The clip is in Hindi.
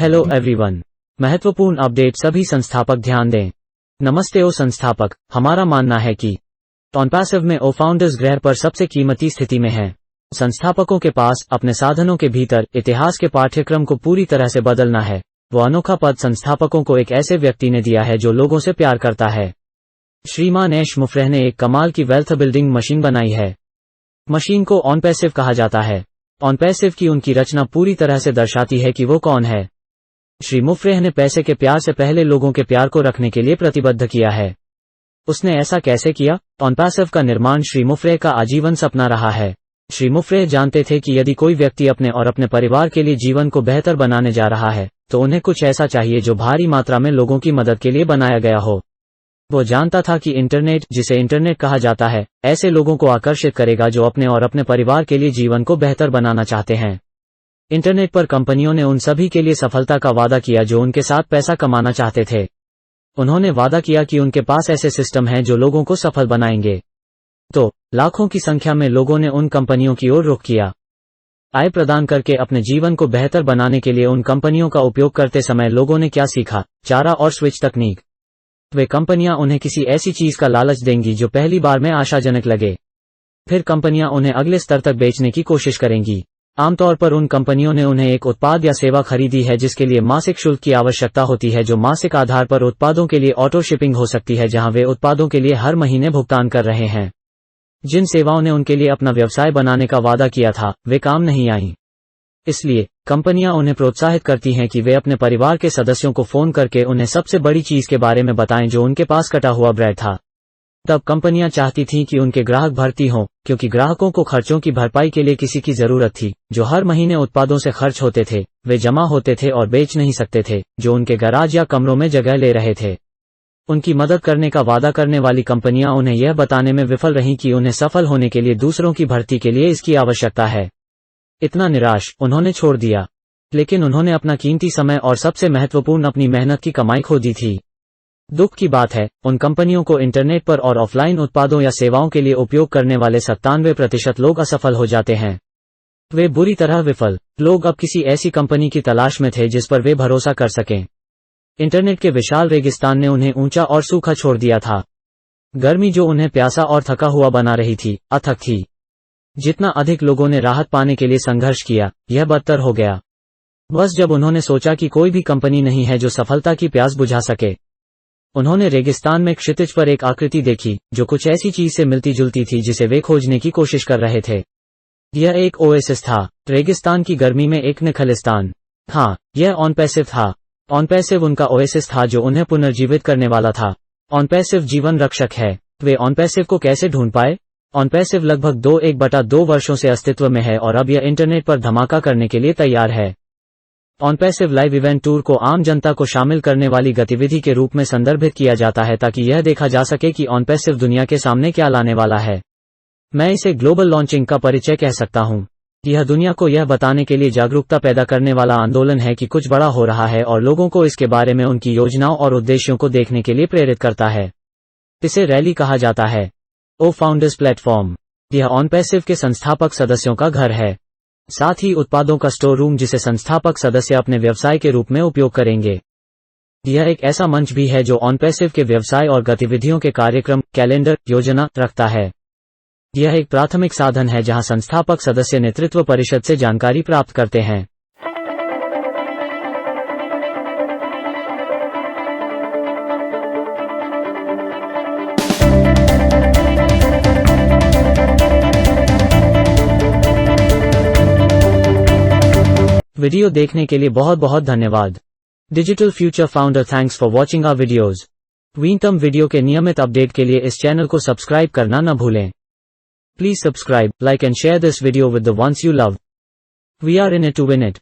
Hello everyone. महत्वपूर्ण अपडेट सभी संस्थापक ध्यान दें। नमस्ते ओ संस्थापक, हमारा मानना है कि OnPassive में ओ फाउंडर्स ग्रह पर सबसे कीमती स्थिति में है। संस्थापकों के पास अपने साधनों के भीतर इतिहास के पाठ्यक्रम को पूरी तरह से बदलना है। वो अनोखा पद संस्थापकों को एक ऐसे व्यक्ति ने दिया है जो लोगों से प्यार करता है। श्रीमान ऐश मुफ्रेह ने एक कमाल की वेल्थ बिल्डिंग मशीन बनाई है। मशीन को OnPassive कहा जाता है। OnPassive की उनकी रचना पूरी तरह से दर्शाती है कि वो कौन है। श्री मुफ्रेह ने पैसे के प्यार से पहले लोगों के प्यार को रखने के लिए प्रतिबद्ध किया है। उसने ऐसा कैसे किया? OnPassive का निर्माण श्री मुफ्रेह का आजीवन सपना रहा है। श्री मुफ्रेह जानते थे कि यदि कोई व्यक्ति अपने और अपने परिवार के लिए जीवन को बेहतर बनाने जा रहा है, तो उन्हें कुछ ऐसा चाहिए जो भारी मात्रा में लोगों की मदद के लिए बनाया गया हो। वो जानता था कि इंटरनेट, जिसे इंटरनेट कहा जाता है, ऐसे लोगों को आकर्षित करेगा जो अपने और अपने परिवार के लिए जीवन को बेहतर बनाना चाहते हैं। इंटरनेट पर कंपनियों ने उन सभी के लिए सफलता का वादा किया जो उनके साथ पैसा कमाना चाहते थे। उन्होंने वादा किया कि उनके पास ऐसे सिस्टम हैं जो लोगों को सफल बनाएंगे। तो लाखों की संख्या में लोगों ने उन कंपनियों की ओर रुख किया। आय प्रदान करके अपने जीवन को बेहतर बनाने के लिए उन कंपनियों का उपयोग करते समय लोगों ने क्या सीखा? चारा और स्विच तकनीक। वे कंपनियां उन्हें किसी ऐसी चीज का लालच देंगी जो पहली बार में आशाजनक लगे। फिर कंपनियां उन्हें अगले स्तर तक बेचने की कोशिश करेंगी। आमतौर पर उन कंपनियों ने उन्हें एक उत्पाद या सेवा खरीदी है जिसके लिए मासिक शुल्क की आवश्यकता होती है, जो मासिक आधार पर उत्पादों के लिए ऑटो शिपिंग हो सकती है, जहां वे उत्पादों के लिए हर महीने भुगतान कर रहे हैं। जिन सेवाओं ने उनके लिए अपना व्यवसाय बनाने का वादा किया था, वे काम नहीं आईं। इसलिए कंपनियां उन्हें प्रोत्साहित करती हैं कि वे अपने परिवार के सदस्यों को फोन करके उन्हें सबसे बड़ी चीज के बारे में बताएं जो उनके पास कटा हुआ ब्रेड था। तब कंपनियां चाहती थीं कि उनके ग्राहक भर्ती हों, क्योंकि ग्राहकों को खर्चों की भरपाई के लिए किसी की जरूरत थी, जो हर महीने उत्पादों से खर्च होते थे, वे जमा होते थे और बेच नहीं सकते थे, जो उनके गैराज या कमरों में जगह ले रहे थे। उनकी मदद करने का वादा करने वाली कंपनियां उन्हें यह बताने में विफल रहीं कि उन्हें सफल होने के लिए दूसरों की भर्ती के लिए इसकी आवश्यकता है। इतना निराश उन्होंने छोड़ दिया। लेकिन उन्होंने अपना कीमती समय और सबसे महत्वपूर्ण अपनी मेहनत की कमाई खो दी थी। दुख की बात है, उन कंपनियों को इंटरनेट पर और ऑफलाइन उत्पादों या सेवाओं के लिए उपयोग करने वाले 97% लोग असफल हो जाते हैं। वे बुरी तरह विफल। लोग अब किसी ऐसी कंपनी की तलाश में थे जिस पर वे भरोसा कर सकें। इंटरनेट के विशाल रेगिस्तान ने उन्हें ऊंचा और सूखा छोड़ दिया था। गर्मी जो उन्हें प्यासा और थका हुआ बना रही थी, अथक थी। जितना अधिक लोगों ने राहत पाने के लिए संघर्ष किया, यह बदतर हो गया। बस जब उन्होंने सोचा कि कोई भी कंपनी नहीं है जो सफलता की प्यास बुझा सके, उन्होंने रेगिस्तान में क्षितिज पर एक आकृति देखी जो कुछ ऐसी चीज से मिलती जुलती थी जिसे वे खोजने की कोशिश कर रहे थे। यह एक ओएसिस था, रेगिस्तान की गर्मी में एक निखलिस्तान। हाँ, यह OnPassive था। OnPassive उनका ओएसिस था जो उन्हें पुनर्जीवित करने वाला था। OnPassive जीवन रक्षक है। वे OnPassive को कैसे ढूंढ पाए? OnPassive लगभग 1/2 वर्षों से अस्तित्व में है और अब यह इंटरनेट पर धमाका करने के लिए तैयार है। OnPassive लाइव इवेंट टूर को आम जनता को शामिल करने वाली गतिविधि के रूप में संदर्भित किया जाता है ताकि यह देखा जा सके कि OnPassive दुनिया के सामने क्या लाने वाला है। मैं इसे ग्लोबल लॉन्चिंग का परिचय कह सकता हूं। यह दुनिया को यह बताने के लिए जागरूकता पैदा करने वाला आंदोलन है कि कुछ बड़ा हो रहा है और लोगों को इसके बारे में उनकी योजनाओं और उद्देश्यों को देखने के लिए प्रेरित करता है। इसे रैली कहा जाता है। ओ फाउंडर्स प्लेटफॉर्म। यह OnPassive के संस्थापक सदस्यों का घर है, साथ ही उत्पादों का स्टोर रूम जिसे संस्थापक सदस्य अपने व्यवसाय के रूप में उपयोग करेंगे। यह एक ऐसा मंच भी है जो OnPassive के व्यवसाय और गतिविधियों के कार्यक्रम, कैलेंडर, योजना रखता है। यह एक प्राथमिक साधन है जहां संस्थापक सदस्य नेतृत्व परिषद से जानकारी प्राप्त करते हैं। वीडियो देखने के लिए बहुत बहुत धन्यवाद। Digital future founder, thanks for watching our videos. नवीनतम वीडियो के नियमित अपडेट के लिए इस चैनल को सब्सक्राइब करना न भूलें। Please subscribe, like and share this video with the ones you love. We are in it to win it.